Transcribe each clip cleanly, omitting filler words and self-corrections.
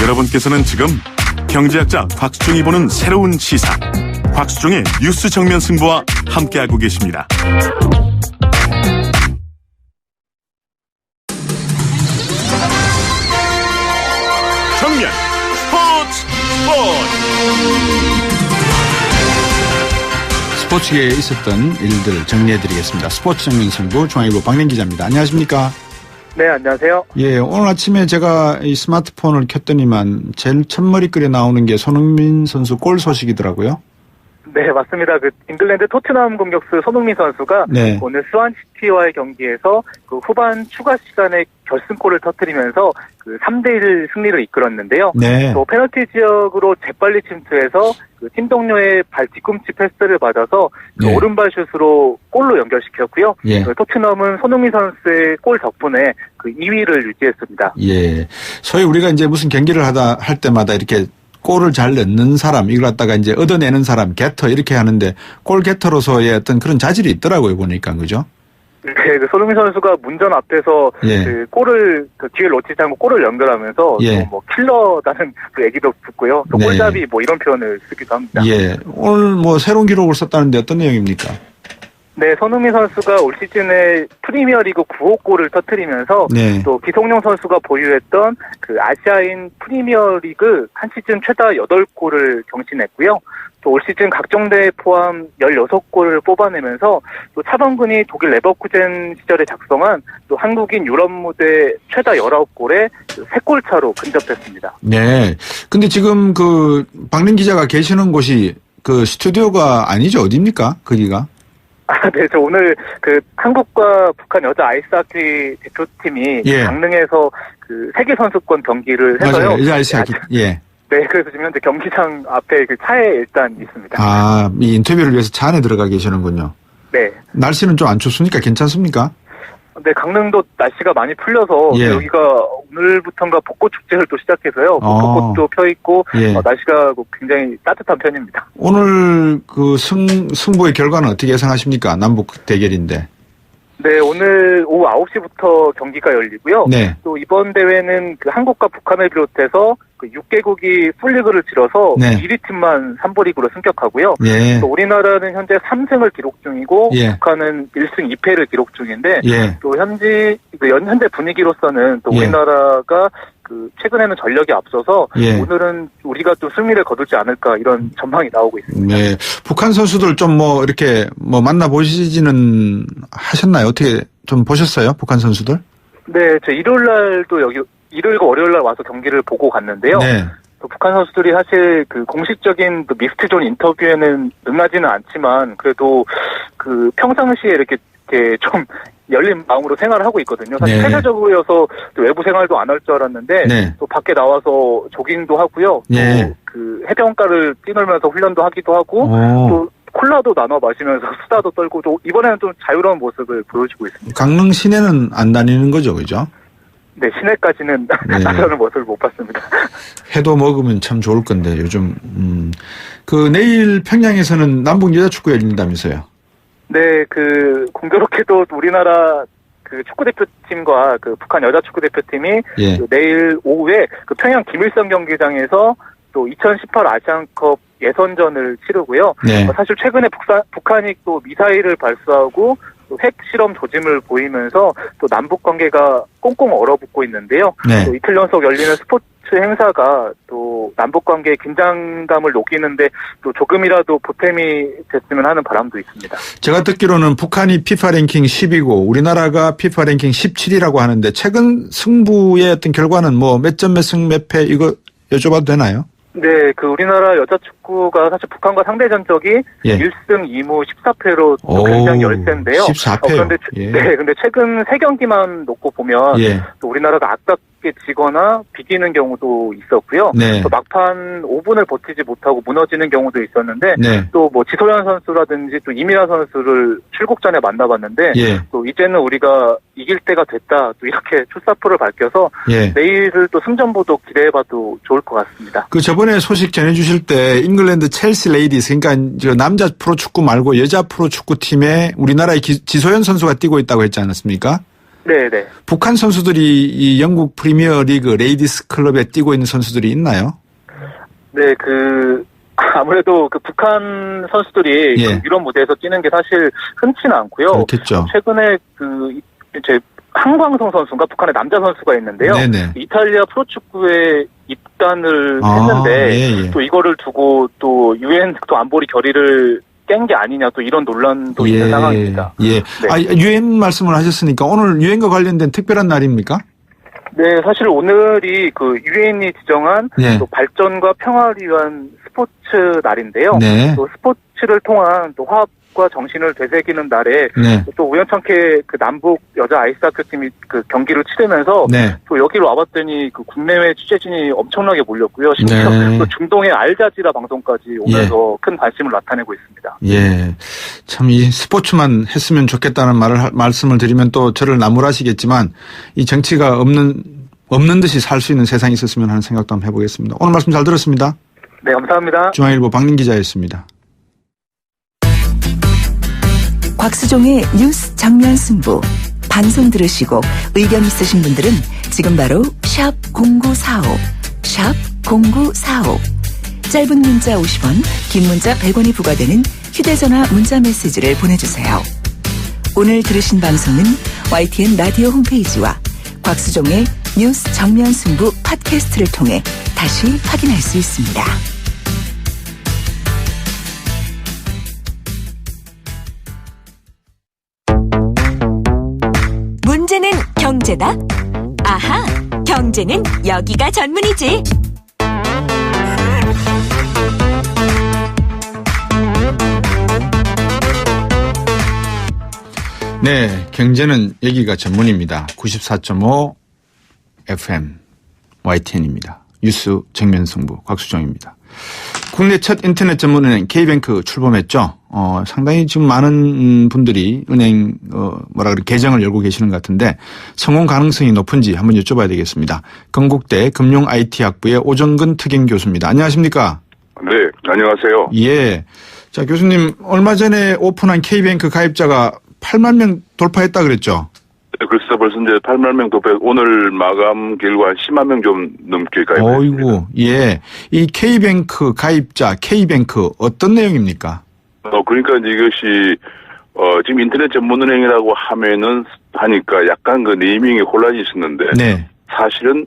여러분께서는 지금 경제학자 곽수종이 보는 새로운 시사, 곽수종의 뉴스 정면 승부와 함께하고 계십니다. 정면 스포츠계에 있었던 일들 정리해드리겠습니다. 스포츠 정면 승부 중앙일보 박민 기자입니다. 안녕하십니까? 네, 안녕하세요. 예, 오늘 아침에 제가 이 스마트폰을 켰더니만 제일 첫머리글에 나오는 게 손흥민 선수 골 소식이더라고요. 네, 맞습니다. 잉글랜드 토트넘 공격수 손흥민 선수가 네. 오늘 스완시티와의 경기에서 후반 추가 시간에 결승골을 터뜨리면서 3대1 승리를 이끌었는데요. 네. 또 페널티 지역으로 재빨리 침투해서 팀 동료의 발 뒤꿈치 패스를 받아서 네. 오른발 슛으로 골로 연결시켰고요. 예. 토트넘은 손흥민 선수의 골 덕분에 2위를 유지했습니다. 예. 소위 우리가 이제 무슨 경기를 할 때마다 이렇게 골을 잘 넣는 사람, 이걸 갖다가 이제 얻어내는 사람, 게터 이렇게 하는데 골 게터로서의 어떤 그런 자질이 있더라고요, 보니까. 그죠? 네, 손흥민 선수가 문전 앞에서 예. 골을 기회를 놓치지 않고 골을 연결하면서 예. 또 킬러라는 얘기도 듣고요. 또 네. 골잡이 이런 표현을 쓰기도 합니다. 예. 오늘 새로운 기록을 썼다는데 어떤 내용입니까? 네, 손흥민 선수가 올 시즌에 프리미어리그 9호 골을 터뜨리면서 네. 또 기성용 선수가 보유했던 아시아인 프리미어리그 한 시즌 최다 8골을 경신했고요. 또 올 시즌 각종 대회 포함 16골을 뽑아내면서 또 차범근이 독일 레버쿠젠 시절에 작성한 또 한국인 유럽 무대 최다 19골에 3골 차로 근접했습니다. 네. 근데 지금 박민 기자가 계시는 곳이 스튜디오가 아니죠? 어디입니까? 거기가? 네, 저 오늘 한국과 북한 여자 아이스하키 대표팀이 예. 강릉에서 세계 선수권 경기를 해서요. 맞아요. 여자 아이스하키. 예. 네, 그래서 지금 현재 경기장 앞에 차에 일단 있습니다. 아, 이 인터뷰를 위해서 차 안에 들어가 계시는군요. 네. 날씨는 좀 안 춥습니까? 괜찮습니까? 네, 강릉도 날씨가 많이 풀려서 예. 여기가 오늘부터인가 벚꽃 축제를 또 시작해서요. 벚꽃도 펴 있고 예. 날씨가 굉장히 따뜻한 편입니다. 오늘 승부의 결과는 어떻게 예상하십니까? 남북 대결인데. 네, 오늘 오후 9시부터 경기가 열리고요. 네. 또 이번 대회는 한국과 북한을 비롯해서 6개국이 풀리그를 치러서 네. 1위 팀만 3부 리그로 승격하고요. 예. 또 우리나라는 현재 3승을 기록 중이고 예. 북한은 1승 2패를 기록 중인데 예. 또 현재 분위기로서는 또 예. 우리나라가 최근에는 전력이 앞서서 예. 오늘은 우리가 또 승리를 거두지 않을까 이런 전망이 나오고 있습니다. 네. 북한 선수들 좀 이렇게 만나보시지는 하셨나요? 어떻게 좀 보셨어요? 북한 선수들? 네, 저 일요일날도 일요일과 월요일날 와서 경기를 보고 갔는데요. 네. 또 북한 선수들이 사실 공식적인 미스트존 인터뷰에는 응하지는 않지만 그래도 평상시에 이렇게 좀 열린 마음으로 생활을 하고 있거든요. 사실 네. 폐쇄적으로여서 외부 생활도 안 할 줄 알았는데 네. 또 밖에 나와서 조깅도 하고요. 네. 또 해변가를 뛰놀면서 훈련도 하기도 하고 또 콜라도 나눠 마시면서 수다도 떨고 또 이번에는 좀 자유로운 모습을 보여주고 있습니다. 강릉 시내는 안 다니는 거죠, 그죠? 네, 시내까지는 네. 나가는 모습을 못 봤습니다. 회도 먹으면 참 좋을 건데 요즘 내일 평양에서는 남북 여자 축구 열린다면서요? 네, 공교롭게도 우리나라 축구 대표팀과 북한 여자 축구 대표팀이 예. 내일 오후에 평양 김일성 경기장에서 또 2018 아시안컵 예선전을 치르고요. 네. 사실 최근에 북한이 또 미사일을 발사하고 또 핵 실험 조짐을 보이면서 또 남북 관계가 꽁꽁 얼어붙고 있는데요. 네. 또 이틀 연속 열리는 스포츠 행사가 또 남북 관계의 긴장감을 녹이는데 또 조금이라도 보탬이 됐으면 하는 바람도 있습니다. 제가 듣기로는 북한이 피파 랭킹 10이고 우리나라가 피파 랭킹 17이라고 하는데 최근 승부의 어떤 결과는 몇 점 몇 승 몇 패 이거 여쭤봐도 되나요? 네, 우리나라 여자 축구가 사실 북한과 상대 전적이 예. 1승 2무 14패로 굉장히 열세인데요. 14패요. 근데 최근 3경기만 놓고 보면 예. 또 우리나라가 아깝게 지거나 비기는 경우도 있었고요. 네. 또 막판 5분을 버티지 못하고 무너지는 경우도 있었는데 네. 또 지소연 선수라든지 또 이민아 선수를 출국 전에 만나봤는데 예. 또 이제는 우리가 이길 때가 됐다. 또 이렇게 출사표를 밝혀서 예. 내일을 또 승전보도 기대해봐도 좋을 것 같습니다. 저번에 소식 전해주실 때 잉글랜드 첼시 레이디스 그러니까 남자 프로축구 말고 여자 프로축구 팀에 우리나라의 지소연 선수가 뛰고 있다고 했지 않았습니까? 네네. 북한 선수들이 이 영국 프리미어 리그 레이디스 클럽에 뛰고 있는 선수들이 있나요? 네, 아무래도 북한 선수들이 예. 유럽 무대에서 뛰는 게 사실 흔치는 않고요. 그렇겠죠. 최근에 이제 한광성 선수가 북한의 남자 선수가 있는데요. 네네. 이탈리아 프로축구에 입단을 했는데 예. 또 이거를 두고 또 유엔 또 안보리 결의를 깬 게 아니냐 또 이런 논란도 있는 상황입니다. 예. 네. 유엔 말씀을 하셨으니까 오늘 유엔과 관련된 특별한 날입니까? 네, 사실 오늘이 유엔이 지정한 예. 또 발전과 평화를 위한 스포츠 날인데요. 네. 또 스포츠를 통한 또 화합과 정신을 되새기는 날에 네. 또 우연찮게 남북 여자 아이스하키 팀이 경기를 치르면서 네. 또 여기로 와봤더니 국내외 취재진이 엄청나게 몰렸고요. 심지어 네. 또 중동의 알자지라 방송까지 오면서 큰 관심을 나타내고 있습니다. 예. 참 이 스포츠만 했으면 좋겠다는 말씀을 드리면 또 저를 나무라시겠지만 이 정치가 없는 듯이 살 수 있는 세상이 있었으면 하는 생각도 한번 해보겠습니다. 오늘 말씀 잘 들었습니다. 네, 감사합니다. 중앙일보 박민 기자였습니다. 곽수종의 뉴스 정면 승부. 방송 들으시고 의견 있으신 분들은 지금 바로 샵 0945, 샵 0945. 짧은 문자 50원, 긴 문자 100원이 부과되는 휴대전화 문자 메시지를 보내주세요. 오늘 들으신 방송은 YTN 라디오 홈페이지와 곽수종의 뉴스 정면 승부 팟캐스트를 통해 다시 확인할 수 있습니다. 문제는 경제다? 아하, 경제는 여기가 전문이지. 네, 경제는 여기가 전문입니다. 94.5 FM YTN입니다. 뉴스 정면 승부 곽수정입니다. 국내 첫 인터넷 전문은행 K뱅크 출범했죠. 상당히 지금 많은 분들이 은행 계정을 열고 계시는 것 같은데 성공 가능성이 높은지 한번 여쭤봐야 되겠습니다. 건국대 금융 IT 학부의 오정근 특임 교수입니다. 안녕하십니까? 네, 안녕하세요. 예. 자, 교수님 얼마 전에 오픈한 K뱅크 가입자가 8만 명 돌파했다 그랬죠? 네, 글쎄 벌써 이제 8만 명 도배, 오늘 마감 결과 10만 명 좀 넘게 가입했습니다. 어이구, 예. 이 K뱅크 가입자, K뱅크 어떤 내용입니까? 그러니까 이제 이것이, 지금 인터넷 전문은행이라고 하니까 약간 네이밍에 혼란이 있었는데. 네. 사실은,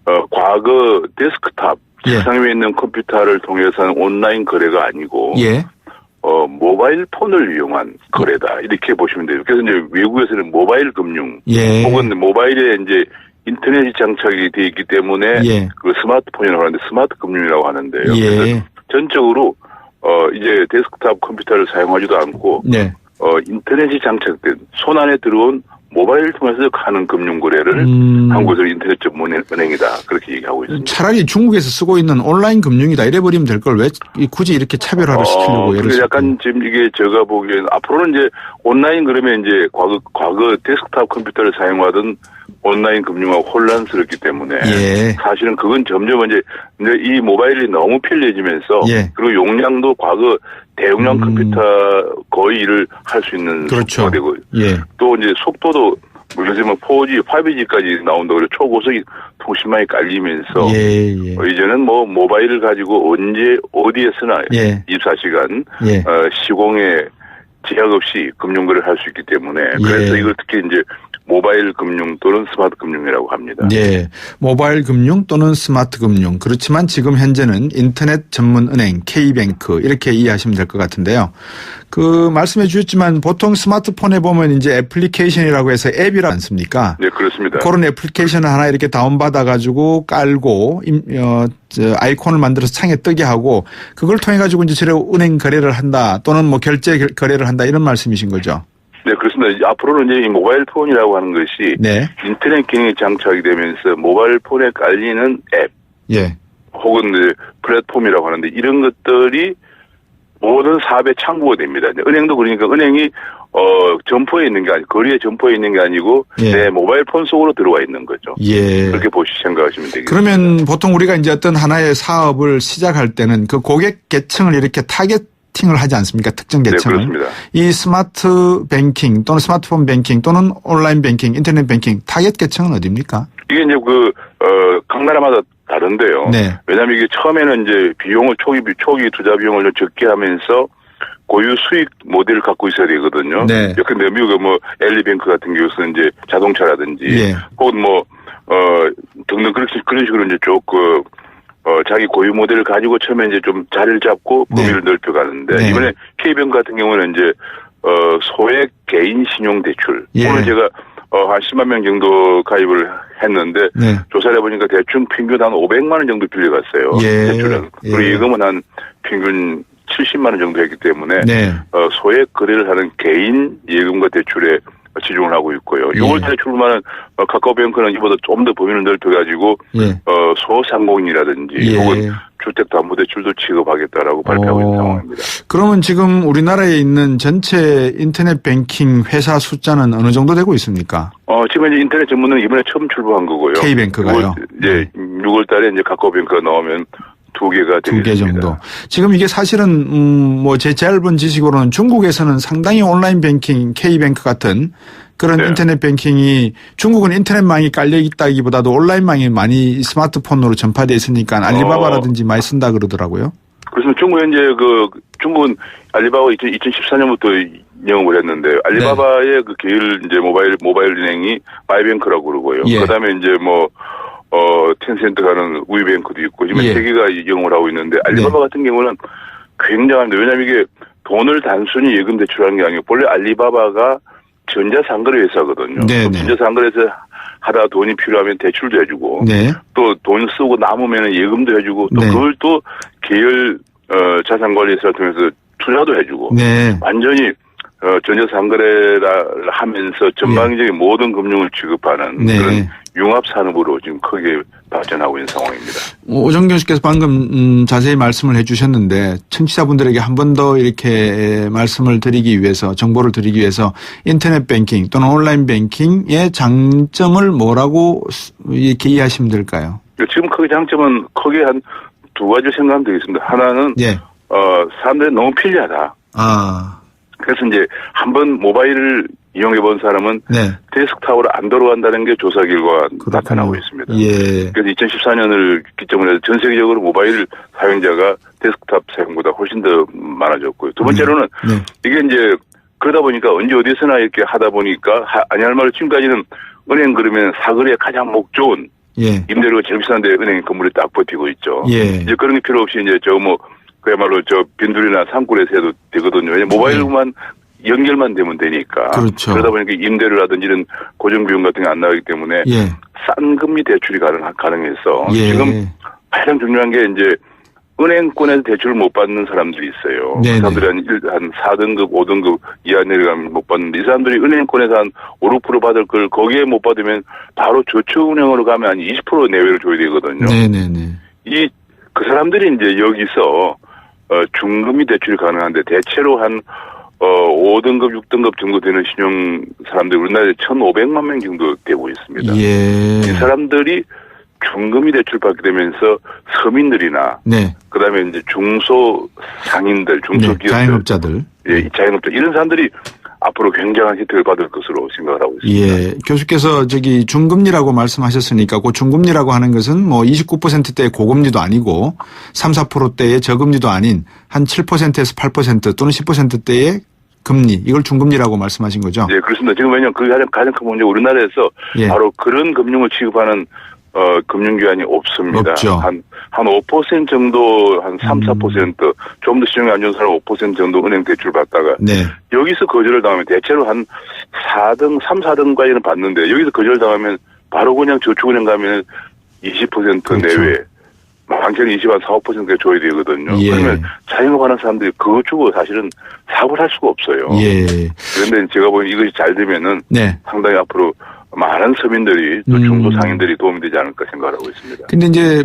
과거 데스크탑, 예. 책상 위에 있는 컴퓨터를 통해서 하는 온라인 거래가 아니고. 예. 모바일 폰을 이용한 거래다. 이렇게 보시면 돼요. 그래서 이제 외국에서는 모바일 금융. 예. 혹은 모바일에 이제 인터넷이 장착이 되어 있기 때문에. 예. 그 스마트폰이라고 하는데 스마트 금융이라고 하는데요. 예. 그래서 전적으로, 이제 데스크탑 컴퓨터를 사용하지도 않고. 네. 인터넷이 장착된 손 안에 들어온 모바일을 통해서 하는 금융 거래를 한국에서 인터넷 전문은행이다. 그렇게 얘기하고 있습니다. 차라리 중국에서 쓰고 있는 온라인 금융이다. 이래버리면 될 걸 왜 굳이 이렇게 차별화를 시키려고 그래 약간 지금 이게 제가 보기에는 앞으로는 이제 온라인 그러면 이제 과거 데스크탑 컴퓨터를 사용하던 온라인 금융하고 혼란스럽기 때문에 예. 사실은 그건 점점 이제 이 모바일이 너무 편리해지면서 예. 그리고 용량도 과거 대용량 컴퓨터 거의 일을 할 수 있는 그렇죠. 속도가 되고 예. 또 이제 속도도 예를 들면 4G, 5G까지 나온다고 그래 초고속 통신망이 깔리면서 예. 이제는 모바일을 가지고 언제 어디에서나 예. 24시간 예. 시공에 제약 없이 금융거래를 할 수 있기 때문에 그래서 이걸 특히 이제 모바일 금융 또는 스마트 금융이라고 합니다. 네. 모바일 금융 또는 스마트 금융. 그렇지만 지금 현재는 인터넷 전문 은행 K뱅크 이렇게 이해하시면 될 것 같은데요. 그 말씀해 주셨지만 보통 스마트폰에 보면 이제 애플리케이션이라고 해서 앱이라 않습니까? 네, 그렇습니다. 그런 애플리케이션을 하나 이렇게 다운받아 가지고 깔고 아이콘을 만들어서 창에 뜨게 하고 그걸 통해 가지고 이제 저래 은행 거래를 한다 또는 결제 거래를 한다 이런 말씀이신 거죠? 네, 그렇습니다. 앞으로는 이제 이 모바일 폰이라고 하는 것이 네. 인터넷 기능이 장착이 되면서 모바일 폰에 깔리는 앱, 예. 혹은 플랫폼이라고 하는데 이런 것들이 모든 사업의 창구가 됩니다. 은행도 그러니까 은행이 점포에 있는 게 아니고 거리에 점포에 있는 게 아니고 예. 내 모바일 폰 속으로 들어와 있는 거죠. 예. 그렇게 생각하시면 되겠습니다. 그러면 보통 우리가 이제 어떤 하나의 사업을 시작할 때는 그 고객 계층을 이렇게 타겟 타겟팅을 하지 않습니까? 특정 계층을. 네, 그렇습니다. 이 스마트 뱅킹 또는 스마트폰 뱅킹 또는 온라인 뱅킹, 인터넷 뱅킹 타겟 계층은 어디입니까? 이게 이제 각 나라마다 다른데요. 네. 왜냐하면 이게 처음에는 이제 비용을 초기 투자 비용을 좀 적게 하면서 고유 수익 모델을 갖고 있어야 되거든요. 네. 근데 미국의 엘리뱅크 같은 경우는 이제 자동차라든지 예. 혹은 등등 그런 식으로 이제 조금 자기 고유 모델을 가지고 처음에 이제 좀 자리를 잡고 범위를 넓혀가는데 네. 이번에 K뱅크 같은 경우는 이제 소액 개인 신용 대출. 예. 오늘 제가 한 10만 명 정도 가입을 했는데 네. 조사를 해보니까 대충 평균 한 500만 원 정도 빌려갔어요. 예. 대출은. 예. 그리고 예금은 한 평균 70만 원 정도 했기 때문에 네. 소액 거래를 하는 개인 예금과 대출에 집중을 하고 있고요. 예. 6월달에 출범하는 카카오뱅크는 이보다 좀 더 범위를 넓혀가지고 예. 소상공인이라든지 예. 혹은 주택담보대출도 취급하겠다라고 발표하고 있는 상황입니다. 그러면 지금 우리나라에 있는 전체 인터넷 뱅킹 회사 숫자는 어느 정도 되고 있습니까? 지금 이제 인터넷 전문은 이번에 처음 출범한 거고요. K뱅크가요. 이제 6월달에 이제 카카오뱅크가 나오면 2개가 되겠습니다. 2개 정도. 지금 이게 사실은 제 짧은 지식으로는 중국에서는 상당히 온라인 뱅킹, K뱅크 같은 그런 네. 인터넷 뱅킹이 중국은 인터넷망이 깔려 있다기보다도 온라인망이 많이 스마트폰으로 전파되어 있으니까 알리바바라든지 많이 쓴다 그러더라고요. 그렇습니다. 중국은 이제 중국은 알리바바 2014년부터 영업을 했는데 알리바바의 그 계열 이제 모바일 은행이 마이뱅크라고 그러고요. 예. 그다음에 이제 텐센트가 하는 우이뱅크도 있고 지금 예. 3개가 영업을 하고 있는데 알리바바 같은 경우는 굉장한데 왜냐하면 이게 돈을 단순히 예금 대출하는 게 아니고 본래 알리바바가 전자상거래 회사거든요. 네네. 전자상거래에서 하다 돈이 필요하면 대출도 해주고 네. 또 돈 쓰고 남으면 예금도 해주고 또 네. 그걸 또 계열 자산관리회사를 통해서 투자도 해주고 네. 완전히 전자상거래를 하면서 전방적인 모든 금융을 취급하는 네. 그런 융합산업으로 지금 크게 발전하고 있는 상황입니다. 오정경 씨께서 방금 자세히 말씀을 해 주셨는데 청취자분들에게 한 번 더 이렇게 말씀을 드리기 위해서 정보를 드리기 위해서 인터넷 뱅킹 또는 온라인 뱅킹의 장점을 뭐라고 이렇게 이해하시면 될까요? 지금 크게 장점은 크게 한 두 가지 생각하면 되겠습니다. 하나는 예. 사람들이 너무 편리하다. 그래서 이제 한번 모바일을 이용해 본 사람은 네. 데스크탑으로 안 돌아간다는 게 조사 결과가 나타나고 있습니다. 예. 그래서 2014년을 기점으로 해서 전 세계적으로 모바일 사용자가 데스크탑 사용보다 훨씬 더 많아졌고요. 두 번째로는 네. 이게 이제 그러다 보니까 언제 어디서나 이렇게 하다 보니까 아니할 말로 지금까지는 은행 그러면 사거리에 가장 목 좋은 예. 임대료가 제일 비싼데 은행 건물이 딱 버티고 있죠. 예. 이제 그런 게 필요 없이 이제 그야말로 빈둘이나 산골에서 해도 되거든요. 왜냐면 모바일만 연결만 되면 되니까. 그렇죠. 그러다 보니까 임대료라든지 이런 고정비용 같은 게 안 나가기 때문에 예. 싼 금리 대출이 가능해서 예. 지금 가장 중요한 게 이제 은행권에서 대출을 못 받는 사람들이 있어요. 네네. 그 사람들이 한 4등급, 5등급 이하 내려가면 못 받는데 이 사람들이 은행권에서 한 5, 6% 받을 걸 거기에 못 받으면 바로 저축은행으로 가면 한 20% 내외를 줘야 되거든요. 네네네. 그 사람들이 이제 여기서 중금리 대출이 가능한데 대체로 한 5등급, 6등급 정도 되는 신용 사람들이 우리나라에 1,500만 명 정도 되고 있습니다. 예. 이 사람들이 중금리 대출 받게 되면서 서민들이나 네. 그다음에 이제 중소상인들, 중소기업들, 네. 자영업자들. 예, 자영업자 이런 사람들이 앞으로 굉장한 혜택을 받을 것으로 생각을 하고 있습니다. 예. 교수께서 중금리라고 말씀하셨으니까 그 중금리라고 하는 것은 29%대의 고금리도 아니고 3, 4%대의 저금리도 아닌 한 7%에서 8% 또는 10%대의 금리 이걸 중금리라고 말씀하신 거죠? 네, 그렇습니다. 지금 왜냐하면 그게 가장 큰 문제 우리나라에서 예. 바로 그런 금융을 취급하는 금융기관이 없습니다. 없죠. 한 5% 정도, 한 3, 4%, 좀 더 신용이 안 좋은 사람 5% 정도 은행 대출 받다가, 네. 여기서 거절을 당하면 대체로 한 4등, 3, 4등까지는 받는데, 여기서 거절 당하면 바로 그냥 저축은행 가면 20% 그렇죠. 내외, 많게는 20, 한 4, 5%가 줘야 되거든요. 예. 그러면 자영업하는 사람들이 그거 주고 사실은 사업을 할 수가 없어요. 예. 그런데 제가 보기엔 이것이 잘 되면은 네. 상당히 앞으로 많은 서민들이 또 중소상인들이 도움이 되지 않을까 생각하고 있습니다. 근데 이제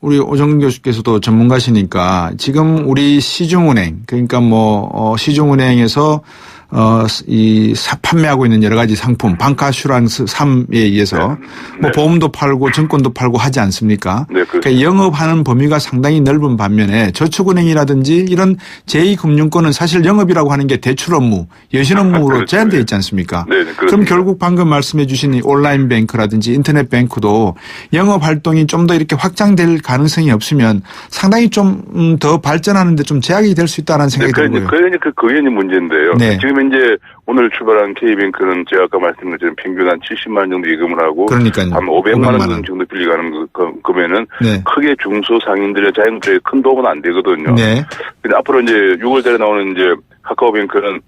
우리 오정근 교수께서도 전문가시니까 지금 우리 시중은행 그러니까 시중은행에서 판매하고 있는 여러 가지 상품, 방카슈랑스 3에 의해서 뭐 보험도 팔고 증권도 팔고 하지 않습니까? 네, 그러니까 영업하는 범위가 상당히 넓은 반면에 저축은행이라든지 이런 제2금융권은 사실 영업이라고 하는 게 대출 업무, 여신 업무로 그렇죠. 제한되어 있지 않습니까? 네, 그렇습니다. 그럼 결국 방금 말씀해 주신 이 온라인 뱅크라든지 인터넷 뱅크도 영업 활동이 좀 더 이렇게 확장될 가능성이 없으면 상당히 좀 더 발전하는데 좀 제약이 될 수 있다는 생각이 들고요. 그게 이제 문제인데요. 네. 지금 이제 오늘 출발한 K뱅크는 제가 아까 말씀드린 것처럼 평균 한 70만 원 정도 예금을 하고 그러니까요. 한 500만 원 정도 빌려가는 거면은 네. 크게 중소상인들의 자영업자에 큰 도움은 안 되거든요. 네. 근데 앞으로 이제 6월달에 나오는 이제 카카오뱅크는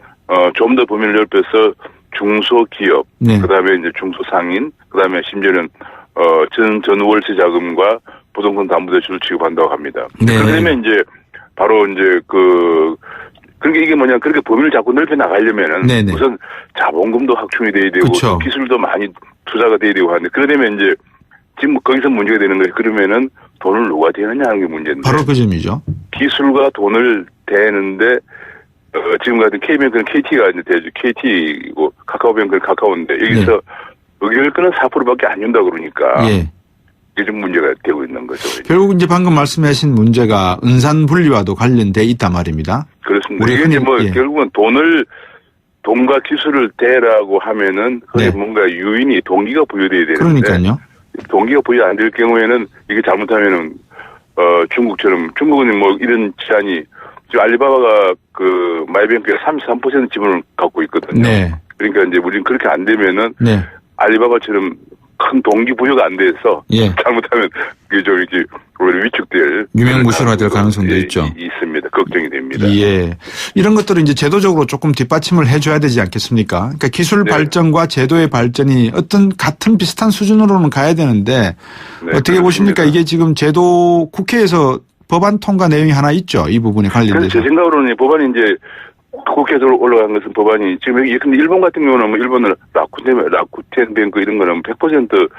좀 더 범위를 넓혀서 중소기업, 네. 그다음에 이제 중소상인, 그다음에 심지어는 전월세 자금과 부동산 담보대출을 지급한다고 합니다. 네. 그러면 이제 바로 이제 그러니까 이게 뭐냐, 그렇게 범위를 자꾸 넓혀 나가려면은 네네. 우선 자본금도 확충이 돼야 되고 그쵸. 기술도 많이 투자가 돼야 되고 하는데 그러려면 이제 지금 거기서 문제가 되는 거예요. 그러면은 돈을 누가 대느냐 하는 게 문제인데. 바로 그 점이죠. 기술과 돈을 대는데 지금 같은 K뱅크는 KT가 이제 대주 KT고 카카오뱅크는 카카오인데 여기서 네. 의견을 끄는 4%밖에 안 준다 그러니까 예. 이게 좀 문제가 되고 있는 거죠. 결국 이제 방금 말씀하신 문제가 은산 분리와도 관련돼 있단 말입니다. 그렇습니다. 우리 이게 흔히, 뭐 예. 결국은 돈과 기술을 대라고 하면은 그게 네. 뭔가 유인이 동기가 부여돼야 되는데 그러니까요. 동기가 부여 안 될 경우에는 이게 잘못하면은 중국처럼 중국은 뭐 이런 제한이 지금 알리바바가 그 마이뱅크에 33% 지분을 갖고 있거든요. 네. 그러니까 이제 우리는 그렇게 안 되면은 네. 알리바바처럼 큰 동기부여가 안 돼서 예. 잘못하면 그게 좀 이제 오히려 위축될 유명무실화될 가능성도 있죠. 있습니다. 걱정이 됩니다. 예. 이런 것들은 이제 제도적으로 조금 뒷받침을 해줘야 되지 않겠습니까? 그러니까 기술 네. 발전과 제도의 발전이 어떤 같은 비슷한 수준으로는 가야 되는데 네, 어떻게 그렇습니다. 보십니까? 이게 지금 제도 국회에서 법안 통과 내용이 하나 있죠. 이 부분에 그래서 관련돼서. 제 생각으로는 법안이 이제 국회에서 올라간 것은 법안이 지금 여기 근데 일본 같은 경우는 뭐 일본은 라쿠텐뱅크 이런 거는 100%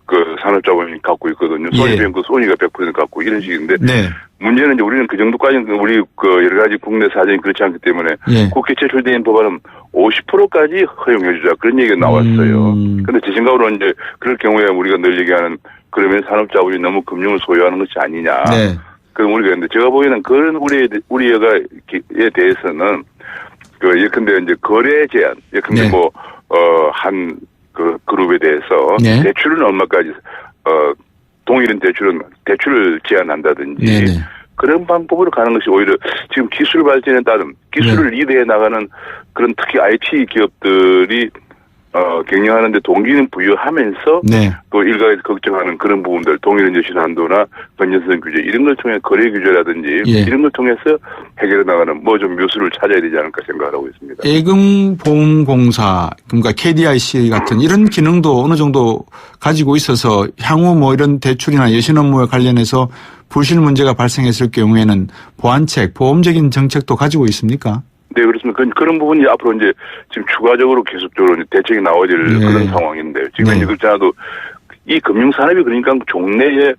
그 산업자본이 갖고 있거든요. 예. 소니뱅크 소니가 100% 갖고 이런 식인데 네. 문제는 이제 우리는 그 정도까지는 우리 그 여러 가지 국내 사정이 그렇지 않기 때문에 예. 국회 제출된 법안은 50%까지 허용해주자 그런 얘기가 나왔어요. 그런데 제 생각으로는 이제 그럴 경우에 우리가 늘 얘기하는 그러면 산업자본이 너무 금융을 소유하는 것이 아니냐. 네. 그럼 우리가 근데 제가 보기에는 그런 우리에 대해서는 그 예컨대 이제 거래 제한, 예컨대 네. 한 그 그룹에 대해서 네. 대출은 얼마까지 동일한 대출을 제한한다든지 네네. 그런 방법으로 가는 것이 오히려 지금 기술 발전에 따른 기술을 리드해 나가는 그런 특히 IT 기업들이 경영하는데 동기는 부여하면서 네. 또 일각에서 걱정하는 그런 부분들 동일한 여신 한도나 건전성 규제 이런 걸 통해 거래 규제라든지 예. 이런 걸 통해서 해결해 나가는 뭐 좀 묘수를 찾아야 되지 않을까 생각을 하고 있습니다. 예금보험공사 그러니까 KDIC 같은 이런 기능도 어느 정도 가지고 있어서 향후 뭐 이런 대출이나 여신 업무에 관련해서 불실 문제가 발생했을 경우에는 보완책, 보험적인 정책도 가지고 있습니까? 네, 그렇습니다. 그런 부분이 앞으로 이제 지금 추가적으로 계속적으로 이제 대책이 나와야 될 네. 그런 상황인데 지금 네. 이제 그렇지 않아도 이 금융산업이 그러니까 종래에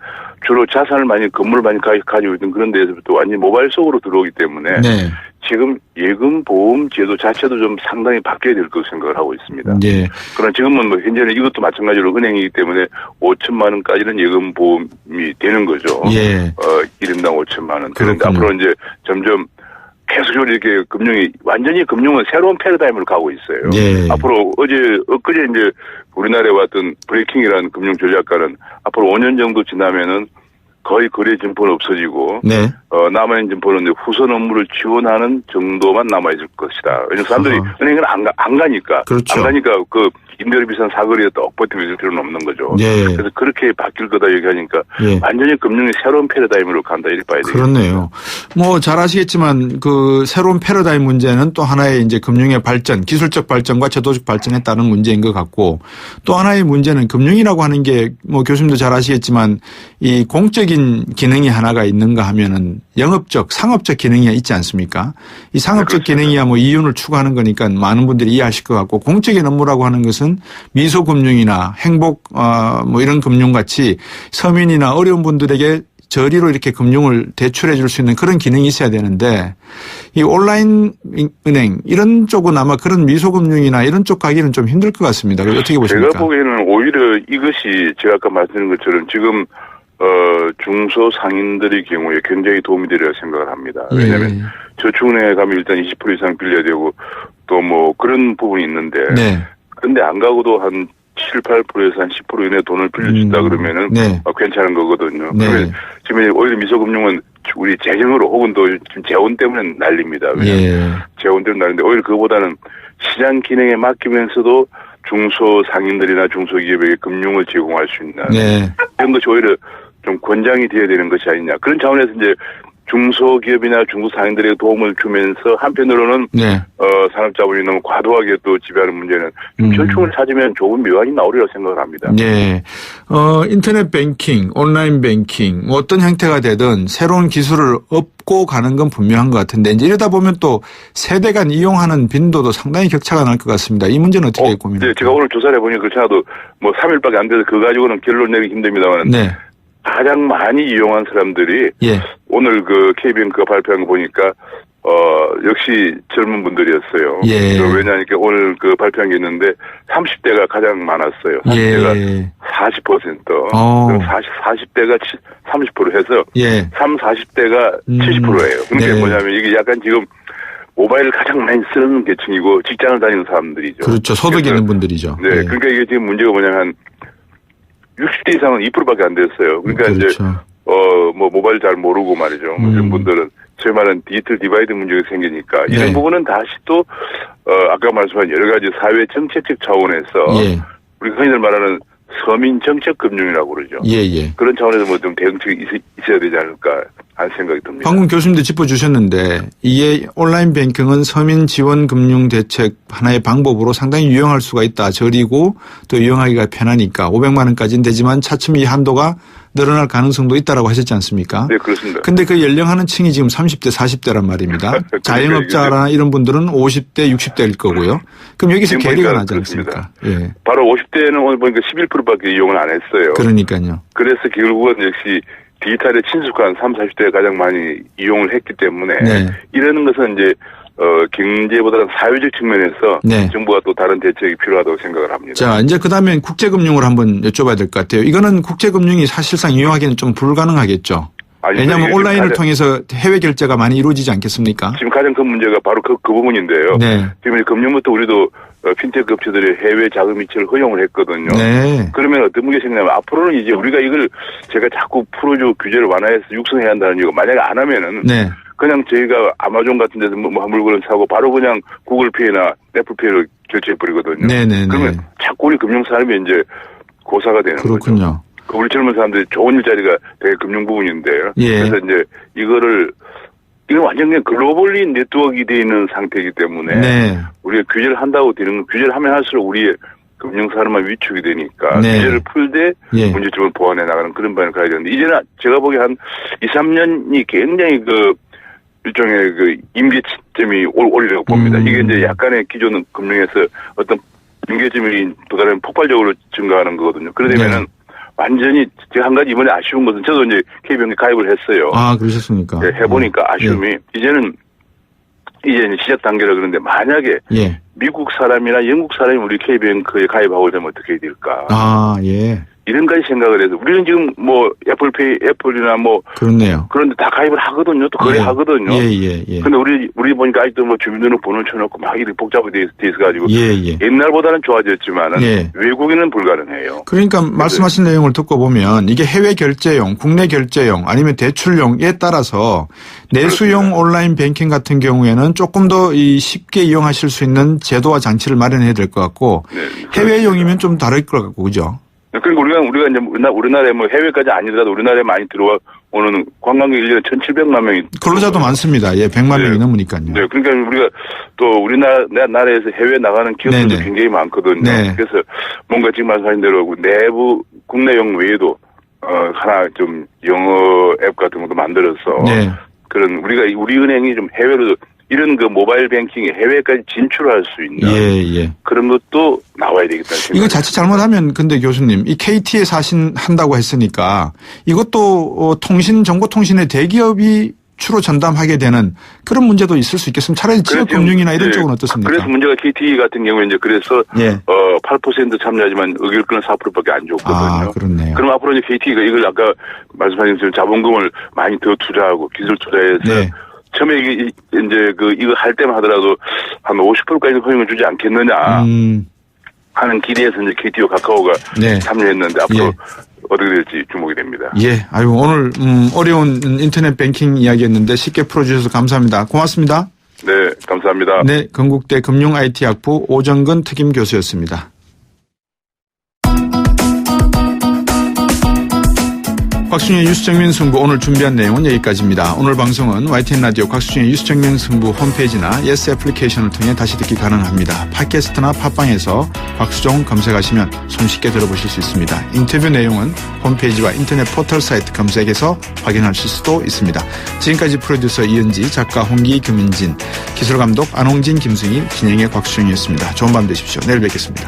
주로 자산을 많이 건물을 많이 가지고 있던 그런 데에서부터 완전히 모바일 속으로 들어오기 때문에 네. 지금 예금 보험 제도 자체도 좀 상당히 바뀌어야 될 것으로 생각을 하고 있습니다. 네. 그러나 지금은 뭐 현재는 이것도 마찬가지로 은행이기 때문에 5천만 원까지는 예금 보험이 되는 거죠. 예. 1인당 5천만 원. 그런데 그렇군요. 앞으로 이제 점점 계속적으로 이렇게 금융은 새로운 패러다임으로 가고 있어요. 예. 앞으로 엊그제 이제 우리나라에 왔던 브레이킹이라는 금융 전략가는 앞으로 5년 정도 지나면은 거의 거래 점포는 없어지고 네. 남아있는 점포는 이제 후선 업무를 지원하는 정도만 남아있을 것이다. 왜냐면 사람들이 아하. 은행은 안 가니까. 그렇죠. 안 가니까 그 임대료 비싼 사거리에 떡 버티고 있을 필요는 없는 거죠. 예. 그래서 그렇게 바뀔 거다 얘기하니까 예. 완전히 금융이 새로운 패러다임으로 간다 이렇게 봐야 되겠죠. 그렇네요. 뭐 잘 아시겠지만 그 새로운 패러다임 문제는 또 하나의 이제 금융의 발전, 기술적 발전과 제도적 발전에 따른 문제인 것 같고 또 하나의 문제는 금융이라고 하는 게 뭐 교수님도 잘 아시겠지만 이 공적인 기능이 하나가 있는가 하면은 영업적, 상업적 기능이 있지 않습니까? 이 상업적 그렇습니다. 기능이야 뭐 이윤을 추구하는 거니까 많은 분들이 이해하실 것 같고 공적인 업무라고 하는 것은 미소금융이나 행복 뭐 이런 금융같이 서민이나 어려운 분들에게 저리로 이렇게 금융을 대출해 줄 수 있는 그런 기능이 있어야 되는데 이 온라인 은행 이런 쪽은 아마 그런 미소금융이나 이런 쪽 가기는 좀 힘들 것 같습니다. 어떻게 보십니까? 제가 보기에는 오히려 이것이 제가 아까 말씀드린 것처럼 지금 중소상인들의 경우에 굉장히 도움이 되리라 생각을 합니다. 왜냐하면 저축은행에 가면 일단 20% 이상 빌려야 되고 또 뭐 그런 부분이 있는데 근데 안 가고도 한 7, 8%에서 한 10% 이내 돈을 빌려준다 그러면은 괜찮은 거거든요. 그러면 지금 오히려 미소금융은 우리 재정으로 혹은 또 지금 재원 때문에 난립니다. 왜냐하면 재원 때문에 난리인데 오히려 그거보다는 시장 기능에 맡기면서도 중소상인들이나 중소기업에게 금융을 제공할 수 있는 이런 것이 오히려 좀 권장이 되어야 되는 것이 아니냐. 그런 차원에서 이제 중소기업이나 중소상인들에게 도움을 주면서 한편으로는 산업자본이 너무 과도하게 또 지배하는 문제는 절충을 찾으면 좋은 묘안이 나오리라고 생각을 합니다. 인터넷 뱅킹, 온라인 뱅킹 뭐 어떤 형태가 되든 새로운 기술을 업고 가는 건 분명한 것 같은데 이제 이러다 보면 또 세대 간 이용하는 빈도도 상당히 격차가 날 것 같습니다. 이 문제는 어떻게 고민합니까? 네, 제가 오늘 조사를 해보니 그렇지 않아도 뭐 3일밖에 안 돼서 그거 가지고는 결론 내기 힘듭니다만 가장 많이 이용한 사람들이 오늘 그 KBN크가 발표한 거 보니까 역시 젊은 분들이었어요. 왜냐하면 오늘 그 발표한 게 있는데 30대가 가장 많았어요. 30대가 40%, 40대가 30% 해서 40대가 70%예요. 그러니까 뭐냐면 이게 약간 지금 모바일을 가장 많이 쓰는 계층이고 직장을 다니는 사람들이죠. 그렇죠. 소득 있는 분들이죠. 그러니까 이게 지금 문제가 뭐냐면 60대 이상은 2%밖에 안 됐어요. 그러니까 이제 뭐 모바일 잘 모르고 말이죠. 이런 분들은 소위 말하는 디지털 디바이드 문제가 생기니까 이런 부분은 다시 또 아까 말씀한 여러 가지 사회 정책적 차원에서 우리가 흔히들 말하는 서민 정책 금융이라고 그러죠. 그런 차원에서 뭐 좀 대응책이 있어야 되지 않을까 하는 생각이 듭니다. 방금 교수님도 짚어주셨는데 이게 온라인 뱅킹은 서민 지원 금융 대책 하나의 방법으로 상당히 유용할 수가 있다. 저리고 또 이용하기가 편하니까 500만 원까지는 되지만 차츰 이 한도가 늘어날 가능성도 있다라고 하셨지 않습니까? 네, 그렇습니다. 근데 그 연령하는 층이 지금 30대, 40대란 말입니다. 자영업자나 이런 분들은 50대, 60대일 거고요. 그럼 여기서 괴리가 나지 않습니까? 바로 50대는 오늘 보니까 11%밖에 이용을 안 했어요. 그러니까요. 그래서 결국은 역시 디지털에 친숙한 30, 40대가 가장 많이 이용을 했기 때문에 이러는 것은 이제 경제보다는 사회적 측면에서 정부가 또 다른 대책이 필요하다고 생각을 합니다. 자, 이제 그다음에 국제금융을 한번 여쭤봐야 될 것 같아요. 이거는 국제금융이 사실상 이용하기는 좀 불가능하겠죠. 왜냐하면 온라인을 통해서 해외 결제가 많이 이루어지지 않겠습니까? 지금 가장 큰 문제가 바로 그 부분인데요. 지금 금년부터 우리도 핀테크 업체들이 해외 자금 이체를 허용을 했거든요. 그러면 어떤 문제가 생기냐면 앞으로는 이제 우리가 이걸 제가 자꾸 풀어주고 규제를 완화해서 육성해야 한다는 이유가 만약에 안 하면은 그냥 저희가 아마존 같은 데서 뭐 물건을 사고 바로 그냥 구글페이나 애플페이로 결제해버리거든요. 그러면 자꾸 우리 금융산업이 이제 고사가 되는 거죠. 우리 젊은 사람들이 좋은 일자리가 되게 금융 부분인데요. 그래서 이제 이건 완전 그냥 글로벌리 네트워크가 되어 있는 상태이기 때문에 우리가 규제를 한다고 되는 건 규제를 하면 할수록 우리의 금융산업만 위축이 되니까 규제를 풀되 문제점을 보완해 나가는 그런 방향을 가야 되는데 이제는 제가 보기에 한 2, 3년이 굉장히 일종의 임계점이 올리라고 봅니다. 이게 이제 약간의 기존 금융에서 어떤 임계점이 또 다른 폭발적으로 증가하는 거거든요. 그러려면은 완전히 제가 한 가지 이번에 아쉬운 것은 저도 이제 KBN에 가입을 했어요. 아, 그러셨습니까? 해보니까 아쉬움이 이제는 시작 단계라 그러는데 만약에 미국 사람이나 영국 사람이 우리 KBN에 가입하고 되면 어떻게 될까? 이런 까지 생각을 해서 우리는 지금 뭐 애플이나 뭐 그렇네요. 그런데 다 가입을 하거든요. 또 거래하거든요. 근데 우리 보니까 아직도 뭐 주민등록번호를 쳐놓고 막 이렇게 복잡하게 돼 있어가지고 옛날보다는 좋아졌지만은 외국인은 불가능해요. 그러니까 말씀하신 내용을 듣고 보면 이게 해외 결제용, 국내 결제용 아니면 대출용에 따라서 내수용 온라인 뱅킹 같은 경우에는 조금 더 쉽게 이용하실 수 있는 제도와 장치를 마련해야 될 것 같고 해외용이면 좀 다를 것 같고 그죠? 그리고 우리가 이제 우리나라에 뭐 해외까지 아니더라도 우리나라에 많이 들어오는 관광객 1년에 1,700만 명이. 근로자도 많습니다. 100만 명이 넘으니까요. 그러니까 우리가 또 우리나라에서 해외 나가는 기업들도 굉장히 많거든요. 그래서 뭔가 지금 말씀하신 대로 내부 국내용 외에도 하나 좀 영어 앱 같은 것도 만들어서 그런 우리 은행이 좀 해외로 이런 그 모바일 뱅킹이 해외까지 진출할 수 있는 그런 것도 나와야 되겠다는 생각이 이거 자칫 잘못하면 근데 교수님 이 KT에 한다고 했으니까 이것도 정보통신의 대기업이 주로 전담하게 되는 그런 문제도 있을 수 있겠습니다. 차라리 지역금융이나 이런 쪽은 어떻습니까? 그래서 문제가 KT 같은 경우에 이제 그래서 8% 참여하지만 의결권은 4%밖에 안 줬거든요. 아, 그렇네요. 그럼 앞으로 이제 KT가 이걸 아까 말씀하신 것처럼 자본금을 많이 더 투자하고 기술 투자해서 처음에 이제 이거 할 때만 하더라도 한 50%까지 허용을 주지 않겠느냐 하는 기대에서 이제 KT와 카카오가 참여했는데 앞으로 어떻게 될지 주목이 됩니다. 아유 오늘 어려운 인터넷 뱅킹 이야기였는데 쉽게 풀어주셔서 감사합니다. 고맙습니다. 네, 감사합니다. 네, 건국대 금융 IT 학부 오정근 특임 교수였습니다. 곽수진의 뉴스정면승부 오늘 준비한 내용은 여기까지입니다. 오늘 방송은 YTN 라디오 곽수진의 뉴스정면승부 홈페이지나 예스 애플리케이션을 통해 다시 듣기 가능합니다. 팟캐스트나 팟빵에서 곽수정 검색하시면 손쉽게 들어보실 수 있습니다. 인터뷰 내용은 홈페이지와 인터넷 포털 사이트 검색에서 확인하실 수도 있습니다. 지금까지 프로듀서 이은지, 작가 홍기, 김민진, 기술감독 안홍진, 김승희, 진행의 곽수정이었습니다. 좋은 밤 되십시오. 내일 뵙겠습니다.